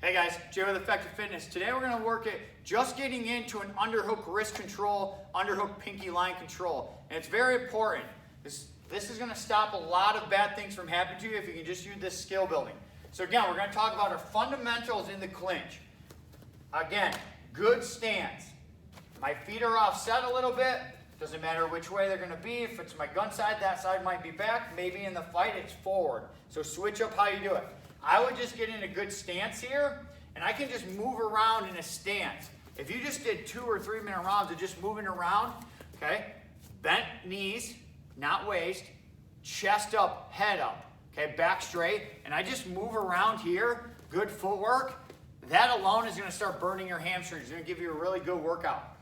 Hey guys, Jay with Effective Fitness. Today we're going to work at just getting into an underhook wrist control, underhook pinky line control. And it's very important. This is going to stop a lot of bad things from happening to you if you can just use this skill building. So again, we're going to talk about our fundamentals in the clinch. Again, good stance. My feet are offset a little bit. Doesn't matter which way they're going to be. If it's my gun side, that side might be back. Maybe in the fight, it's forward. So switch up how you do it. I would just get in a good stance here, and I can just move around in a stance. If you just did 2 or 3 minute rounds of just moving around, okay, bent knees, not waist, chest up, head up, okay, back straight, and I just move around here, good footwork, that alone is going to start burning your hamstrings. It's going to give you a really good workout.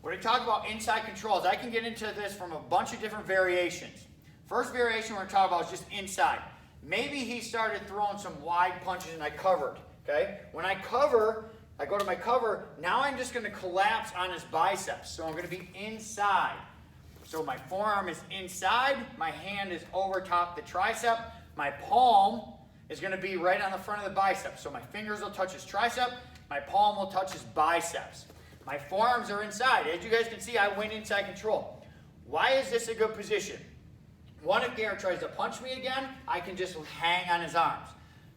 When I talk about inside controls, I can get into this from a bunch of different variations. First variation we're going to talk about is just inside. Maybe he started throwing some wide punches and I covered, okay? When I cover, I go to my cover, now I'm just going to collapse on his biceps. So I'm going to be inside. So my forearm is inside, my hand is over top the tricep, my palm is going to be right on the front of the bicep. So my fingers will touch his tricep, my palm will touch his biceps. My forearms are inside. As you guys can see, I went inside control. Why is this a good position? One, if Garrett tries to punch me again, I can just hang on his arms.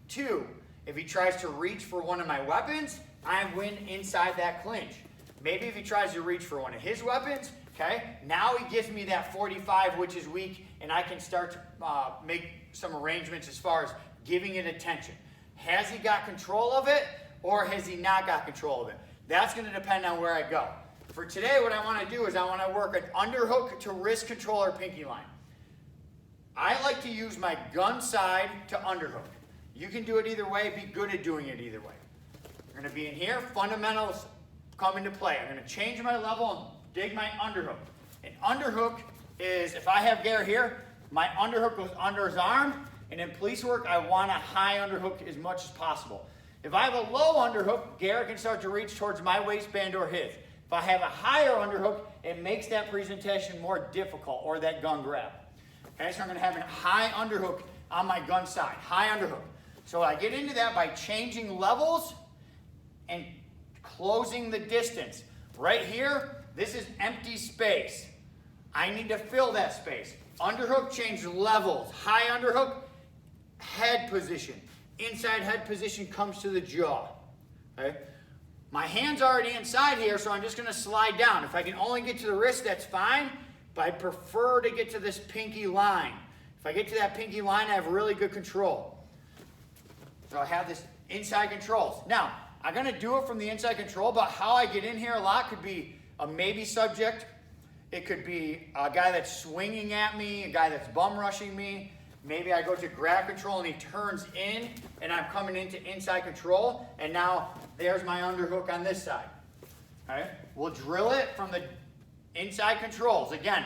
2, if he tries to reach for one of my weapons, I win inside that clinch. Maybe if he tries to reach for one of his weapons, okay, now he gives me that 45, which is weak, and I can start to make some arrangements as far as giving it attention. Has he got control of it, or has he not got control of it? That's going to depend on where I go. For today, what I want to do is I want to work an underhook to wrist control or pinky line. I like to use my gun side to underhook. You can do it either way, be good at doing it either way. We're going to be in here, fundamentals come into play. I'm going to change my level and dig my underhook. An underhook is, if I have Garrett here, my underhook goes under his arm, and in police work, I want a high underhook as much as possible. If I have a low underhook, Garrett can start to reach towards my waistband or his. If I have a higher underhook, it makes that presentation more difficult, or that gun grab. Okay, so I'm going to have a high underhook on my gun side, high underhook. So I get into that by changing levels and closing the distance. Right here, this is empty space. I need to fill that space. Underhook, change levels. High underhook, head position. Inside head position comes to the jaw. Okay? My hand's already inside here, so I'm just going to slide down. If I can only get to the wrist, that's fine. But I prefer to get to this pinky line. If I get to that pinky line, I have really good control. So I have this inside controls. Now, I'm going to do it from the inside control, but how I get in here a lot could be a maybe subject. It could be a guy that's swinging at me, a guy that's bum rushing me. Maybe I go to grab control and he turns in and I'm coming into inside control, and now there's my underhook on this side. All right? We'll drill it from the inside controls. Again,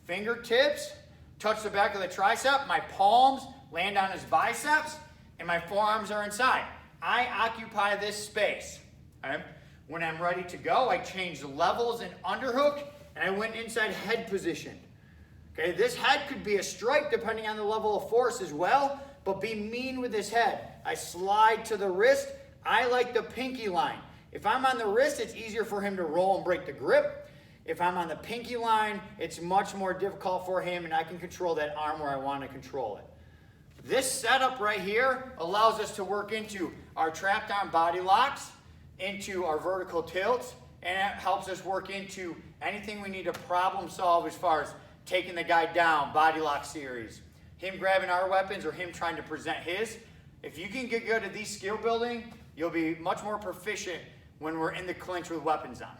fingertips touch the back of the tricep, my palms land on his biceps, and my forearms are inside. I occupy this space. Okay? When I'm ready to go, I change the levels in underhook, and I went inside head position. Okay, this head could be a strike depending on the level of force as well, but be mean with this head. I slide to the wrist. I like the pinky line. If I'm on the wrist, it's easier for him to roll and break the grip. If I'm on the pinky line, it's much more difficult for him, and I can control that arm where I want to control it. This setup right here allows us to work into our trapped arm body locks, into our vertical tilts, and it helps us work into anything we need to problem solve as far as taking the guy down, body lock series, him grabbing our weapons or him trying to present his. If you can get good at these skill building, you'll be much more proficient when we're in the clinch with weapons on.